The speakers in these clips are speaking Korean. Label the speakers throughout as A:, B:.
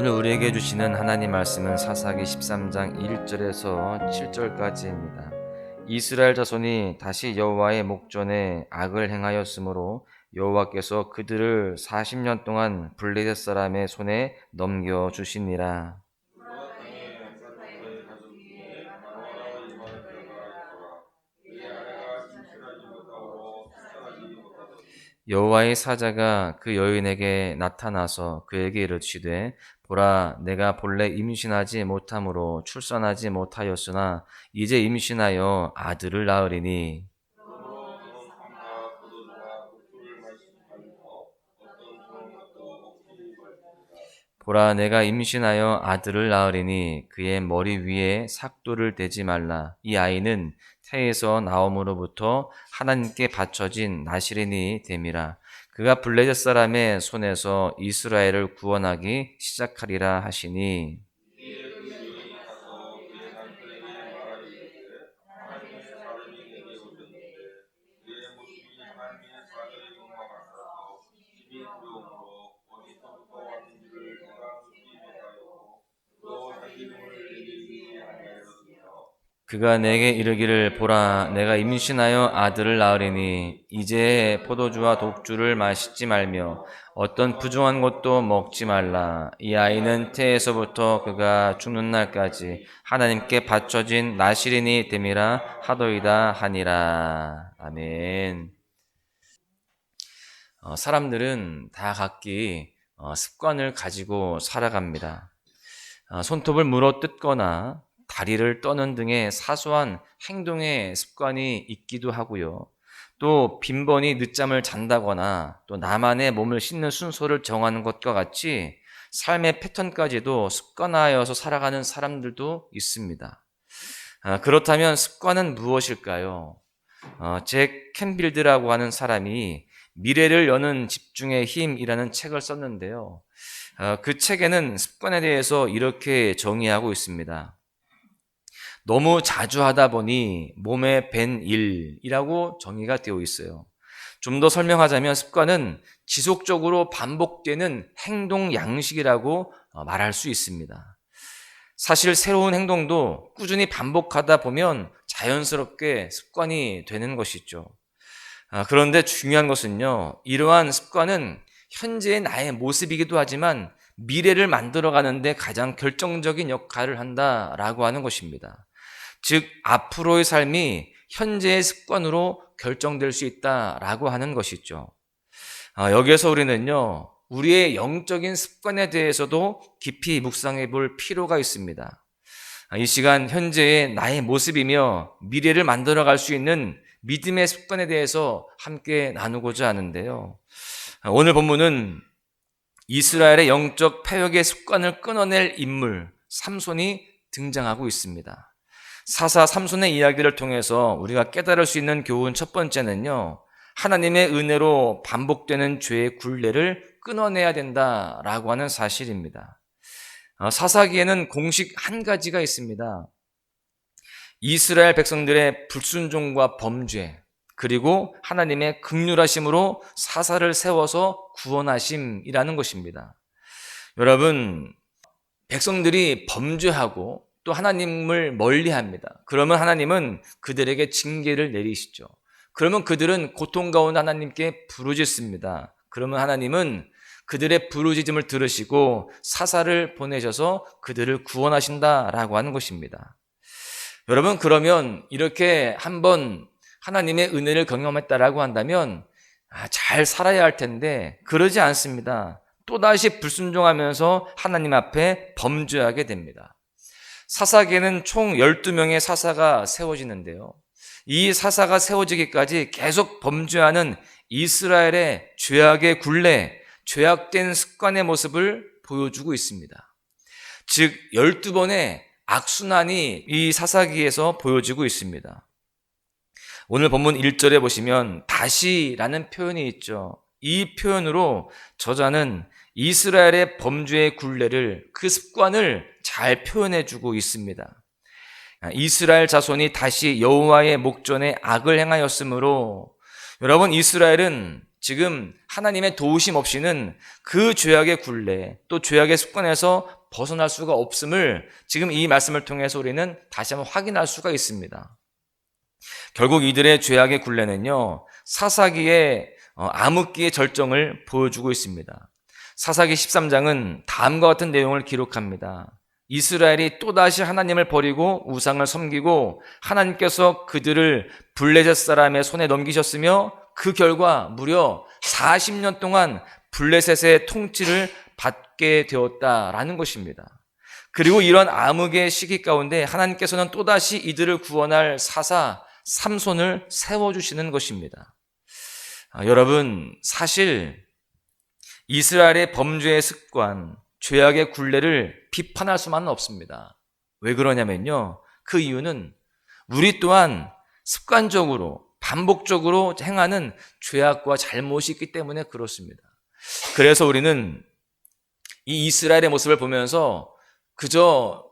A: 오늘 우리에게 주시는 하나님 말씀은 사사기 13장 1절에서 7절까지입니다. 이스라엘 자손이 다시 여호와의 목전에 악을 행하였으므로 여호와께서 그들을 40년 동안 블레셋 사람의 손에 넘겨 주시니라. 여호와의 사자가 그 여인에게 나타나서 그에게 이르시되 보라, 내가 본래 임신하지 못함으로 출산하지 못하였으나 이제 임신하여 아들을 낳으리니 보라, 내가 임신하여 아들을 낳으리니 그의 머리 위에 삭도를 대지 말라. 이 아이는 태에서 나옴으로부터 하나님께 바쳐진 나시린이 됨이라. 그가 블레셋 사람의 손에서 이스라엘을 구원하기 시작하리라 하시니 그가 내게 이르기를 보라, 내가 임신하여 아들을 낳으리니 이제 포도주와 독주를 마시지 말며 어떤 부정한 것도 먹지 말라. 이 아이는 태에서부터 그가 죽는 날까지 하나님께 바쳐진 나시린이 됨이라 하더이다 하니라. 아멘. 사람들은 다 각기 습관을 가지고 살아갑니다. 손톱을 물어 뜯거나 다리를 떠는 등의 사소한 행동의 습관이 있기도 하고요. 또 빈번히 늦잠을 잔다거나 또 나만의 몸을 씻는 순서를 정하는 것과 같이 삶의 패턴까지도 습관화하여서 살아가는 사람들도 있습니다. 그렇다면 습관은 무엇일까요? 잭 캔빌드라고 하는 사람이 미래를 여는 집중의 힘이라는 책을 썼는데요. 그 책에는 습관에 대해서 이렇게 정의하고 있습니다. 너무 자주 하다 보니 몸에 밴 일이라고 정의가 되어 있어요. 좀 더 설명하자면 습관은 지속적으로 반복되는 행동 양식이라고 말할 수 있습니다. 사실 새로운 행동도 꾸준히 반복하다 보면 자연스럽게 습관이 되는 것이죠. 그런데 중요한 것은요, 이러한 습관은 현재의 나의 모습이기도 하지만 미래를 만들어가는데 가장 결정적인 역할을 한다라고 하는 것입니다. 즉, 앞으로의 삶이 현재의 습관으로 결정될 수 있다라고 하는 것이죠. 여기에서 우리는요, 우리의 영적인 습관에 대해서도 깊이 묵상해 볼 필요가 있습니다. 이 시간 현재의 나의 모습이며 미래를 만들어갈 수 있는 믿음의 습관에 대해서 함께 나누고자 하는데요. 오늘 본문은 이스라엘의 영적 패역의 습관을 끊어낼 인물 삼손이 등장하고 있습니다. 사사 삼손의 이야기를 통해서 우리가 깨달을 수 있는 교훈 첫 번째는요, 하나님의 은혜로 반복되는 죄의 굴레를 끊어내야 된다라고 하는 사실입니다. 사사기에는 공식 한 가지가 있습니다. 이스라엘 백성들의 불순종과 범죄, 그리고 하나님의 긍휼하심으로 사사를 세워서 구원하심이라는 것입니다. 여러분, 백성들이 범죄하고 또 하나님을 멀리합니다. 그러면 하나님은 그들에게 징계를 내리시죠. 그러면 그들은 고통 가운데 하나님께 부르짖습니다. 그러면 하나님은 그들의 부르짖음을 들으시고 사사를 보내셔서 그들을 구원하신다라고 하는 것입니다. 여러분, 그러면 이렇게 한번 하나님의 은혜를 경험했다라고 한다면 잘 살아야 할 텐데 그러지 않습니다. 또다시 불순종하면서 하나님 앞에 범죄하게 됩니다. 사사기에는 총 12명의 사사가 세워지는데요. 이 사사가 세워지기까지 계속 범죄하는 이스라엘의 죄악의 굴레, 죄악된 습관의 모습을 보여주고 있습니다. 즉 12번의 악순환이 이 사사기에서 보여지고 있습니다. 오늘 본문 1절에 보시면 다시라는 표현이 있죠. 이 표현으로 저자는 이스라엘의 범죄의 굴레를, 그 습관을 잘 표현해주고 있습니다. 이스라엘 자손이 다시 여호와의 목전에 악을 행하였으므로, 여러분, 이스라엘은 지금 하나님의 도우심 없이는 그 죄악의 굴레, 또 죄악의 습관에서 벗어날 수가 없음을 지금 이 말씀을 통해서 우리는 다시 한번 확인할 수가 있습니다. 결국 이들의 죄악의 굴레는요, 사사기의 암흑기의 절정을 보여주고 있습니다. 사사기 13장은 다음과 같은 내용을 기록합니다. 이스라엘이 또다시 하나님을 버리고 우상을 섬기고 하나님께서 그들을 블레셋 사람의 손에 넘기셨으며 그 결과 무려 40년 동안 블레셋의 통치를 받게 되었다라는 것입니다. 그리고 이런 암흑의 시기 가운데 하나님께서는 또다시 이들을 구원할 사사 삼손을 세워주시는 것입니다. 여러분, 사실 이스라엘의 범죄의 습관, 죄악의 굴레를 비판할 수만은 없습니다. 왜 그러냐면요, 그 이유는 우리 또한 습관적으로 반복적으로 행하는 죄악과 잘못이 있기 때문에 그렇습니다. 그래서 우리는 이 이스라엘의 모습을 보면서 그저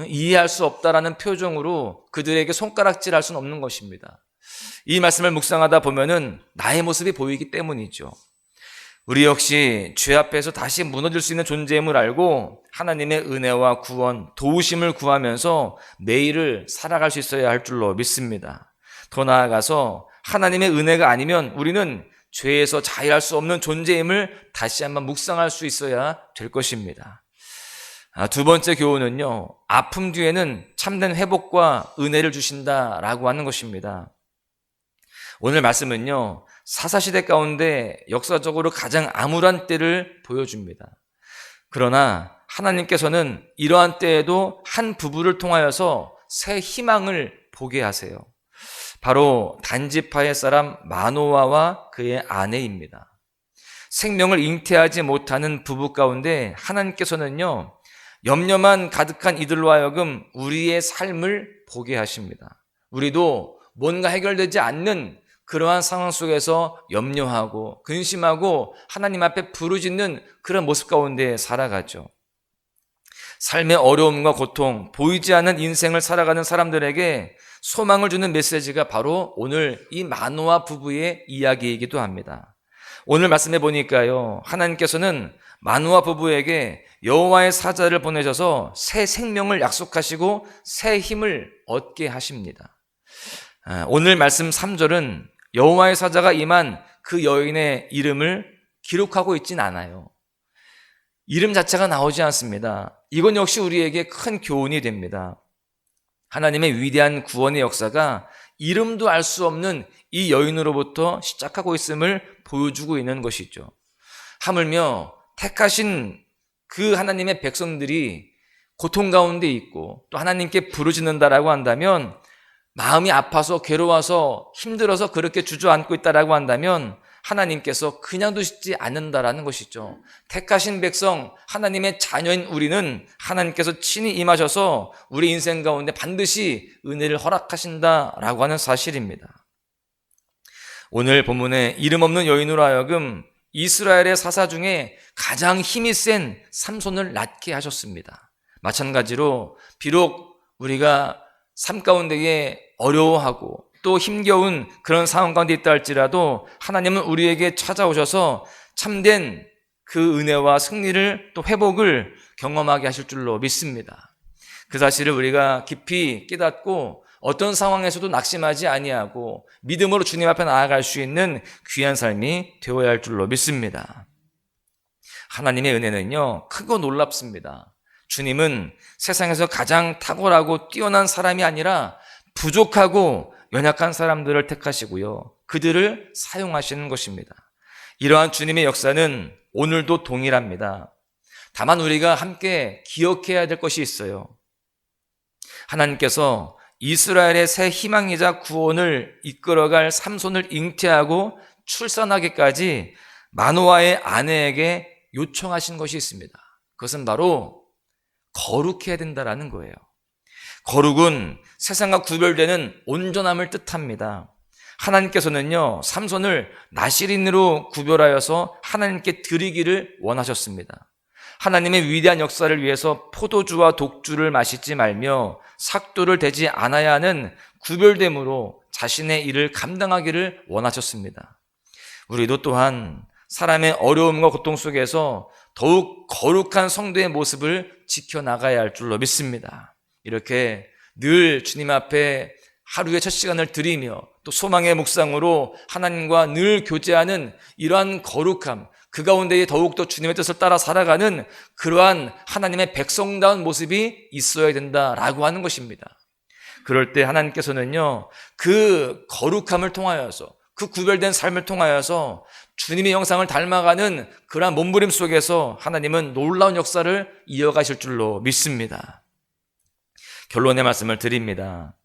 A: 이해할 수 없다라는 표정으로 그들에게 손가락질할 수는 없는 것입니다. 이 말씀을 묵상하다 보면은 나의 모습이 보이기 때문이죠. 우리 역시 죄 앞에서 다시 무너질 수 있는 존재임을 알고 하나님의 은혜와 구원, 도우심을 구하면서 매일을 살아갈 수 있어야 할 줄로 믿습니다. 더 나아가서 하나님의 은혜가 아니면 우리는 죄에서 자유할 수 없는 존재임을 다시 한번 묵상할 수 있어야 될 것입니다. 두 번째 교훈은요, 아픔 뒤에는 참된 회복과 은혜를 주신다라고 하는 것입니다. 오늘 말씀은요, 사사시대 가운데 역사적으로 가장 암울한 때를 보여줍니다. 그러나 하나님께서는 이러한 때에도 한 부부를 통하여서 새 희망을 보게 하세요. 바로 단지파의 사람 마노아와 그의 아내입니다. 생명을 잉태하지 못하는 부부 가운데 하나님께서는요, 염려만 가득한 이들로 하여금 우리의 삶을 보게 하십니다. 우리도 뭔가 해결되지 않는 그러한 상황 속에서 염려하고 근심하고 하나님 앞에 부르짖는 그런 모습 가운데 살아가죠. 삶의 어려움과 고통, 보이지 않는 인생을 살아가는 사람들에게 소망을 주는 메시지가 바로 오늘 이 마노아 부부의 이야기이기도 합니다. 오늘 말씀해 보니까요, 하나님께서는 마노아 부부에게 여호와의 사자를 보내셔서 새 생명을 약속하시고 새 힘을 얻게 하십니다. 오늘 말씀 3절은 여호와의 사자가 임한 그 여인의 이름을 기록하고 있진 않아요. 이름 자체가 나오지 않습니다. 이건 역시 우리에게 큰 교훈이 됩니다. 하나님의 위대한 구원의 역사가 이름도 알 수 없는 이 여인으로부터 시작하고 있음을 보여주고 있는 것이죠. 하물며 택하신 그 하나님의 백성들이 고통 가운데 있고 또 하나님께 부르짖는다라고 한다면, 마음이 아파서 괴로워서 힘들어서 그렇게 주저앉고 있다라고 한다면 하나님께서 그냥 두시지 않는다라는 것이죠. 택하신 백성, 하나님의 자녀인 우리는 하나님께서 친히 임하셔서 우리 인생 가운데 반드시 은혜를 허락하신다라고 하는 사실입니다. 오늘 본문에 이름 없는 여인으로 하여금 이스라엘의 사사 중에 가장 힘이 센 삼손을 낳게 하셨습니다. 마찬가지로 비록 우리가 삶 가운데에 어려워하고 또 힘겨운 그런 상황 가운데 있다 할지라도 하나님은 우리에게 찾아오셔서 참된 그 은혜와 승리를 또 회복을 경험하게 하실 줄로 믿습니다. 그 사실을 우리가 깊이 깨닫고 어떤 상황에서도 낙심하지 아니하고 믿음으로 주님 앞에 나아갈 수 있는 귀한 삶이 되어야 할 줄로 믿습니다. 하나님의 은혜는요, 크고 놀랍습니다. 주님은 세상에서 가장 탁월하고 뛰어난 사람이 아니라 부족하고 연약한 사람들을 택하시고요, 그들을 사용하시는 것입니다. 이러한 주님의 역사는 오늘도 동일합니다. 다만 우리가 함께 기억해야 될 것이 있어요. 하나님께서 이스라엘의 새 희망이자 구원을 이끌어갈 삼손을 잉태하고 출산하기까지 마노아의 아내에게 요청하신 것이 있습니다. 그것은 바로 거룩해야 된다라는 거예요. 거룩은 세상과 구별되는 온전함을 뜻합니다. 하나님께서는요, 삼손을 나실인으로 구별하여서 하나님께 드리기를 원하셨습니다. 하나님의 위대한 역사를 위해서 포도주와 독주를 마시지 말며 삭도를 대지 않아야 하는 구별됨으로 자신의 일을 감당하기를 원하셨습니다. 우리도 또한 사람의 어려움과 고통 속에서 더욱 거룩한 성도의 모습을 지켜나가야 할 줄로 믿습니다. 이렇게 늘 주님 앞에 하루의 첫 시간을 드리며 또 소망의 묵상으로 하나님과 늘 교제하는 이러한 거룩함, 그 가운데에 더욱더 주님의 뜻을 따라 살아가는 그러한 하나님의 백성다운 모습이 있어야 된다라고 하는 것입니다. 그럴 때 하나님께서는요, 그 거룩함을 통하여서, 그 구별된 삶을 통하여서 주님의 형상을 닮아가는 그러한 몸부림 속에서 하나님은 놀라운 역사를 이어가실 줄로 믿습니다. 결론의 말씀을 드립니다.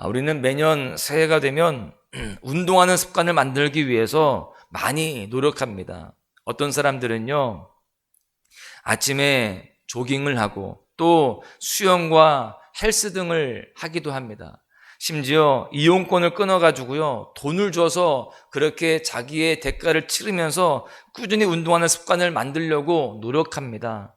A: 우리는 매년 새해가 되면 운동하는 습관을 만들기 위해서 많이 노력합니다. 어떤 사람들은요, 아침에 조깅을 하고 또 수영과 헬스 등을 하기도 합니다. 심지어 이용권을 끊어가지고요, 돈을 줘서 그렇게 자기의 대가를 치르면서 꾸준히 운동하는 습관을 만들려고 노력합니다.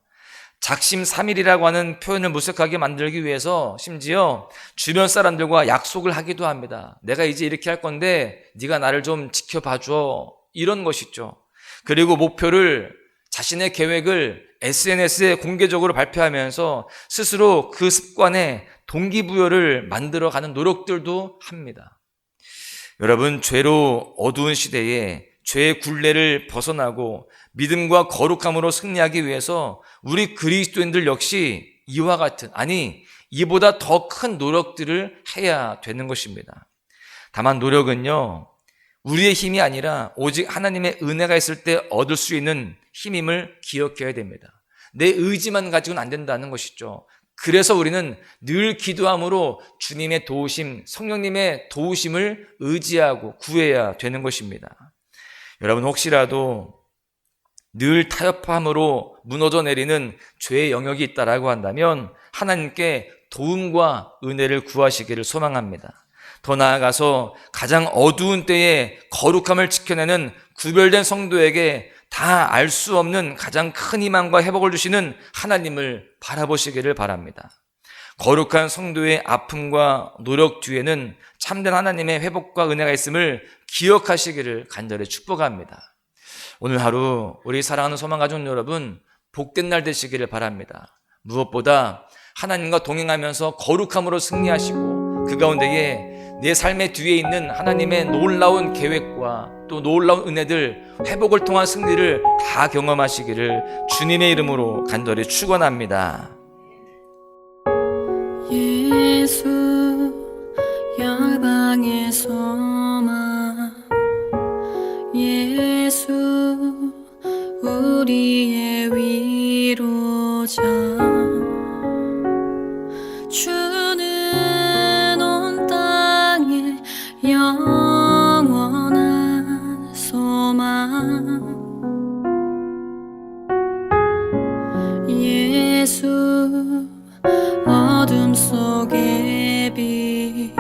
A: 작심삼일이라고 하는 표현을 무색하게 만들기 위해서 심지어 주변 사람들과 약속을 하기도 합니다. 내가 이제 이렇게 할 건데 네가 나를 좀 지켜봐줘, 이런 것이죠. 그리고 목표를, 자신의 계획을 SNS에 공개적으로 발표하면서 스스로 그 습관에 동기부여를 만들어가는 노력들도 합니다. 여러분, 죄로 어두운 시대에 죄의 굴레를 벗어나고 믿음과 거룩함으로 승리하기 위해서 우리 그리스도인들 역시 이와 같은, 아니 이보다 더 큰 노력들을 해야 되는 것입니다. 다만 노력은요, 우리의 힘이 아니라 오직 하나님의 은혜가 있을 때 얻을 수 있는 힘임을 기억해야 됩니다. 내 의지만 가지고는 안 된다는 것이죠. 그래서 우리는 늘 기도함으로 주님의 도우심, 성령님의 도우심을 의지하고 구해야 되는 것입니다. 여러분, 혹시라도 늘 타협함으로 무너져 내리는 죄의 영역이 있다라고 한다면 하나님께 도움과 은혜를 구하시기를 소망합니다. 더 나아가서 가장 어두운 때에 거룩함을 지켜내는 구별된 성도에게 다 알 수 없는 가장 큰 희망과 회복을 주시는 하나님을 바라보시기를 바랍니다. 거룩한 성도의 아픔과 노력 뒤에는 참된 하나님의 회복과 은혜가 있음을 기억하시기를 간절히 축복합니다. 오늘 하루 우리 사랑하는 소망가족 여러분, 복된 날 되시기를 바랍니다. 무엇보다 하나님과 동행하면서 거룩함으로 승리하시고 그 가운데에 내 삶의 뒤에 있는 하나님의 놀라운 계획과 또 놀라운 은혜들, 회복을 통한 승리를 다 경험하시기를 주님의 이름으로 간절히 축원합니다.
B: 예수 열방의 소망, 예수 우리의 위로자, 주는 온 땅에 영원한 소망, 예수 어둠 속의 빛,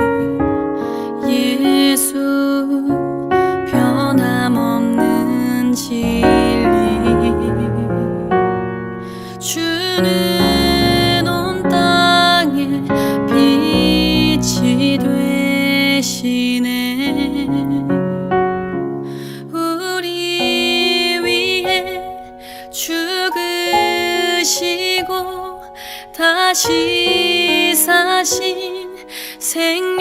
B: 예수 변함없는 진리, 주는 온 땅에 빛이 되시네. 우리 위해 죽으시고 다시 사신 생명